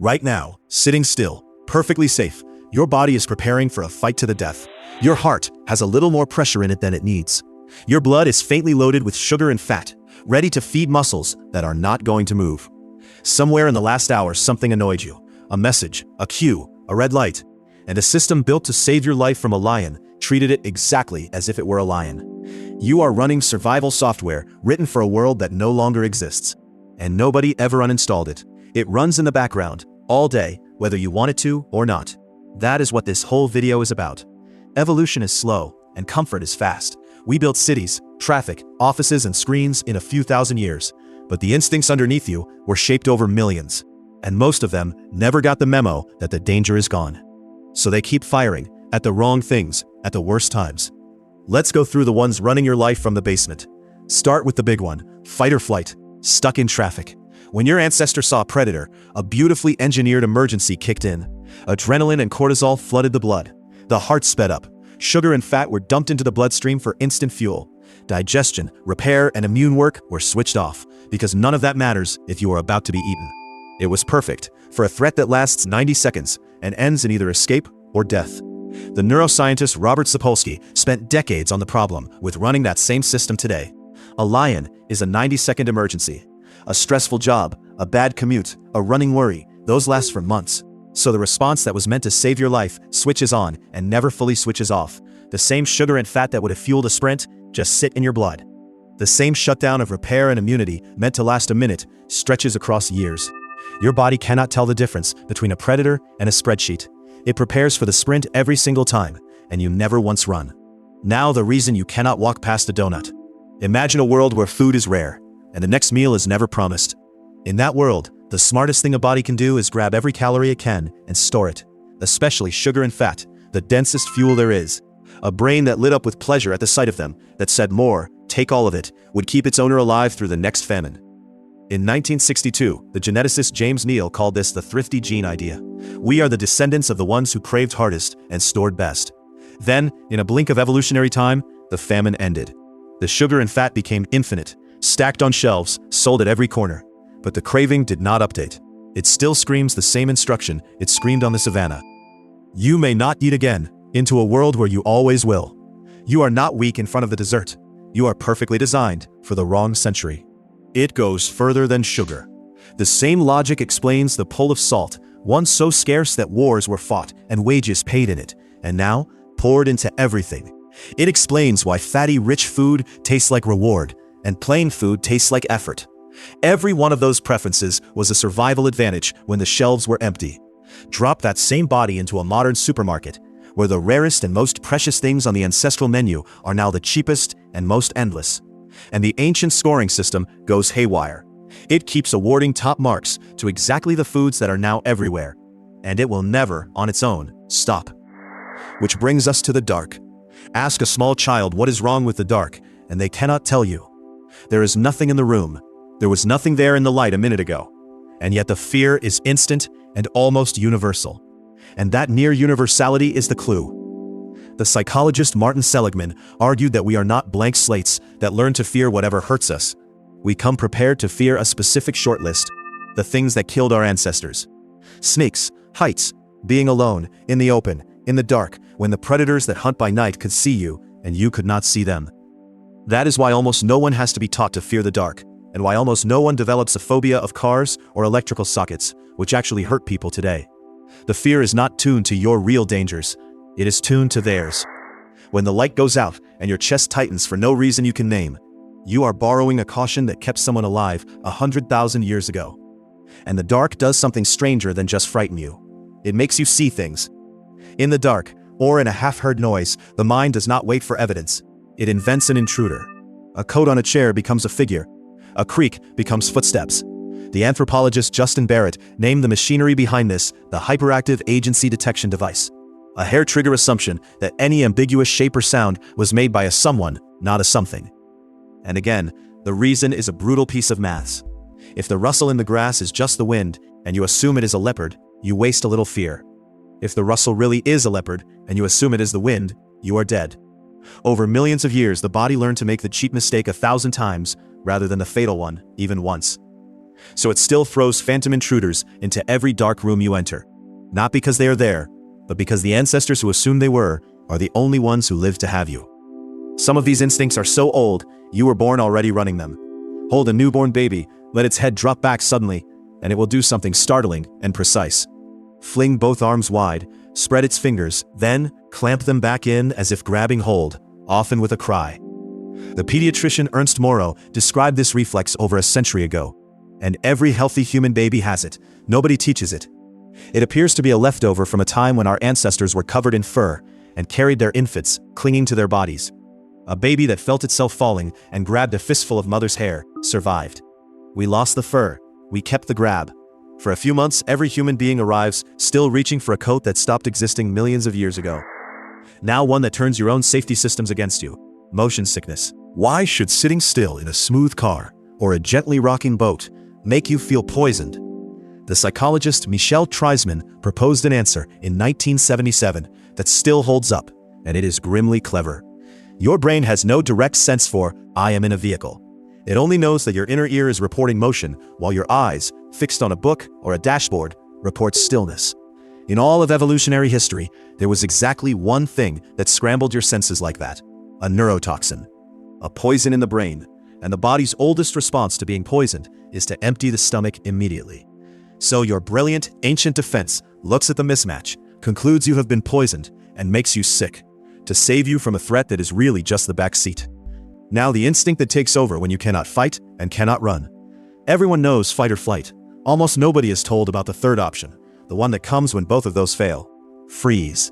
Right now, sitting still, perfectly safe, your body is preparing for a fight to the death. Your heart has a little more pressure in it than it needs. Your blood is faintly loaded with sugar and fat, ready to feed muscles that are not going to move. Somewhere in the last hour, something annoyed you. A message, a cue, a red light. And a system built to save your life from a lion treated it exactly as if it were a lion. You are running survival software written for a world that no longer exists. And nobody ever uninstalled it. It runs in the background, all day, whether you want it to or not. That is what this whole video is about. Evolution is slow, and comfort is fast. We built cities, traffic, offices, and screens in a few thousand years. But the instincts underneath you were shaped over millions. And most of them never got the memo that the danger is gone. So they keep firing, at the wrong things, at the worst times. Let's go through the ones running your life from the basement. Start with the big one, fight or flight, stuck in traffic. When your ancestor saw a predator, a beautifully engineered emergency kicked in. Adrenaline and cortisol flooded the blood. The heart sped up. Sugar and fat were dumped into the bloodstream for instant fuel. Digestion, repair, and immune work were switched off, because none of that matters if you are about to be eaten. It was perfect for a threat that lasts 90 seconds and ends in either escape or death. The neuroscientist Robert Sapolsky spent decades on the problem with running that same system today. A lion is a 90-second emergency. A stressful job, a bad commute, a running worry, those last for months. So the response that was meant to save your life switches on and never fully switches off. The same sugar and fat that would have fueled a sprint just sit in your blood. The same shutdown of repair and immunity meant to last a minute stretches across years. Your body cannot tell the difference between a predator and a spreadsheet. It prepares for the sprint every single time, and you never once run. Now the reason you cannot walk past a donut. Imagine a world where food is rare, and the next meal is never promised. In that world, the smartest thing a body can do is grab every calorie it can and store it, especially sugar and fat, the densest fuel there is. A brain that lit up with pleasure at the sight of them, that said more, take all of it, would keep its owner alive through the next famine. In 1962, the geneticist James Neel called this the thrifty-gene idea. We are the descendants of the ones who craved hardest and stored best. Then, in a blink of evolutionary time, the famine ended. The sugar and fat became infinite, stacked on shelves, sold at every corner. But the craving did not update. It still screams the same instruction it screamed on the savannah. You may not eat again, into a world where you always will. You are not weak in front of the dessert. You are perfectly designed for the wrong century. It goes further than sugar. The same logic explains the pull of salt, once so scarce that wars were fought and wages paid in it, and now poured into everything. It explains why fatty, rich food tastes like reward, and plain food tastes like effort. Every one of those preferences was a survival advantage when the shelves were empty. Drop that same body into a modern supermarket, where the rarest and most precious things on the ancestral menu are now the cheapest and most endless. And the ancient scoring system goes haywire. It keeps awarding top marks to exactly the foods that are now everywhere. And it will never, on its own, stop. Which brings us to the dark. Ask a small child what is wrong with the dark, and they cannot tell you. There is nothing in the room. There was nothing there in the light a minute ago. And yet the fear is instant and almost universal. And that near universality is the clue. The psychologist Martin Seligman argued that we are not blank slates that learn to fear whatever hurts us. We come prepared to fear a specific shortlist, the things that killed our ancestors. Snakes, heights, being alone, in the open, in the dark, when the predators that hunt by night could see you and you could not see them. That is why almost no one has to be taught to fear the dark, and why almost no one develops a phobia of cars or electrical sockets, which actually hurt people today. The fear is not tuned to your real dangers. It is tuned to theirs. When the light goes out and your chest tightens for no reason you can name, you are borrowing a caution that kept someone alive 100,000 years ago. And the dark does something stranger than just frighten you. It makes you see things. In the dark, or in a half-heard noise, the mind does not wait for evidence. It invents an intruder. A coat on a chair becomes a figure. A creak becomes footsteps. The anthropologist Justin Barrett named the machinery behind this the hyperactive agency detection device. A hair-trigger assumption that any ambiguous shape or sound was made by a someone, not a something. And again, the reason is a brutal piece of maths. If the rustle in the grass is just the wind, and you assume it is a leopard, you waste a little fear. If the rustle really is a leopard, and you assume it is the wind, you are dead. Over millions of years, the body learned to make the cheap mistake 1,000 times, rather than the fatal one, even once. So it still throws phantom intruders into every dark room you enter. Not because they are there, but because the ancestors who assumed they were are the only ones who live to have you. Some of these instincts are so old, you were born already running them. Hold a newborn baby, let its head drop back suddenly, and it will do something startling and precise. Fling both arms wide, spread its fingers, then clamp them back in as if grabbing hold, often with a cry. The pediatrician Ernst Moro described this reflex over a century ago. And every healthy human baby has it. Nobody teaches it. It appears to be a leftover from a time when our ancestors were covered in fur and carried their infants, clinging to their bodies. A baby that felt itself falling and grabbed a fistful of mother's hair survived. We lost the fur. We kept the grab. For a few months, every human being arrives still reaching for a coat that stopped existing millions of years ago. Now one that turns your own safety systems against you. Motion sickness. Why should sitting still in a smooth car or a gently rocking boat make you feel poisoned? The psychologist Michel Treisman proposed an answer in 1977 that still holds up, and it is grimly clever. Your brain has no direct sense for, I am in a vehicle. It only knows that your inner ear is reporting motion, while your eyes, fixed on a book or a dashboard, report stillness. In all of evolutionary history, there was exactly one thing that scrambled your senses like that: a neurotoxin, a poison in the brain. And the body's oldest response to being poisoned is to empty the stomach immediately. So your brilliant, ancient defense looks at the mismatch, concludes you have been poisoned, and makes you sick, to save you from a threat that is really just the back seat. Now the instinct that takes over when you cannot fight and cannot run. Everyone knows fight or flight. Almost nobody is told about the third option, the one that comes when both of those fail: freeze.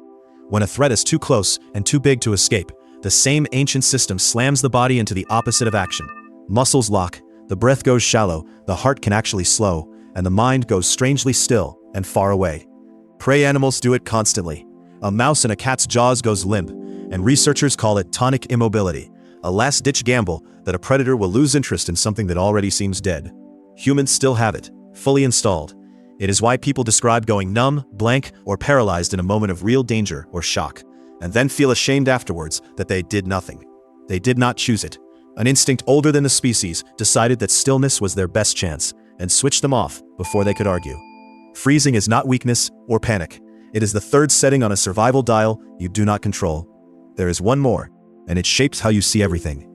When a threat is too close and too big to escape, the same ancient system slams the body into the opposite of action. Muscles lock, the breath goes shallow, the heart can actually slow, and the mind goes strangely still and far away. Prey animals do it constantly. A mouse in a cat's jaws goes limp, and researchers call it tonic immobility, a last-ditch gamble that a predator will lose interest in something that already seems dead. Humans still have it, fully installed. It is why people describe going numb, blank, or paralyzed in a moment of real danger or shock, and then feel ashamed afterwards that they did nothing. They did not choose it. An instinct older than the species decided that stillness was their best chance and switched them off before they could argue. Freezing is not weakness or panic. It is the third setting on a survival dial you do not control. There is one more, and it shapes how you see everything.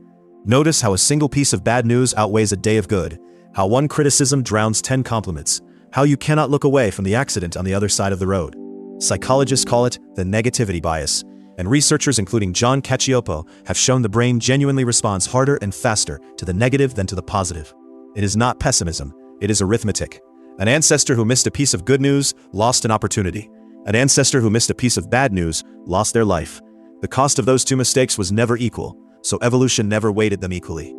Notice how a single piece of bad news outweighs a day of good, how one criticism drowns 10 compliments, how you cannot look away from the accident on the other side of the road. Psychologists call it the negativity bias, and researchers including John Cacioppo have shown the brain genuinely responds harder and faster to the negative than to the positive. It is not pessimism, it is arithmetic. An ancestor who missed a piece of good news lost an opportunity. An ancestor who missed a piece of bad news lost their life. The cost of those two mistakes was never equal, so evolution never weighted them equally.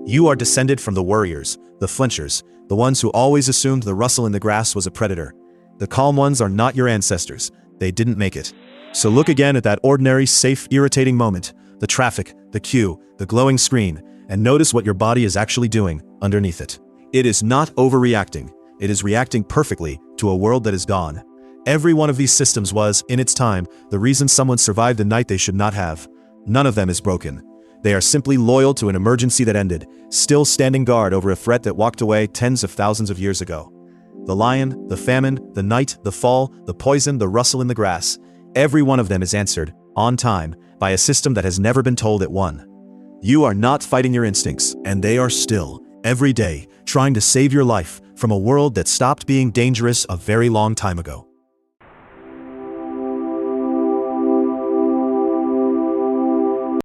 You are descended from the worriers, the flinchers, the ones who always assumed the rustle in the grass was a predator. The calm ones are not your ancestors. They didn't make it. So look again at that ordinary, safe, irritating moment, the traffic, the queue, the glowing screen, and notice what your body is actually doing underneath it. It is not overreacting. It is reacting perfectly to a world that is gone. Every one of these systems was, in its time, the reason someone survived a night they should not have. None of them is broken. They are simply loyal to an emergency that ended, still standing guard over a threat that walked away tens of thousands of years ago. The lion, the famine, the night, the fall, the poison, the rustle in the grass, every one of them is answered, on time, by a system that has never been told it won. You are not fighting your instincts, and they are still, every day, trying to save your life from a world that stopped being dangerous a very long time ago.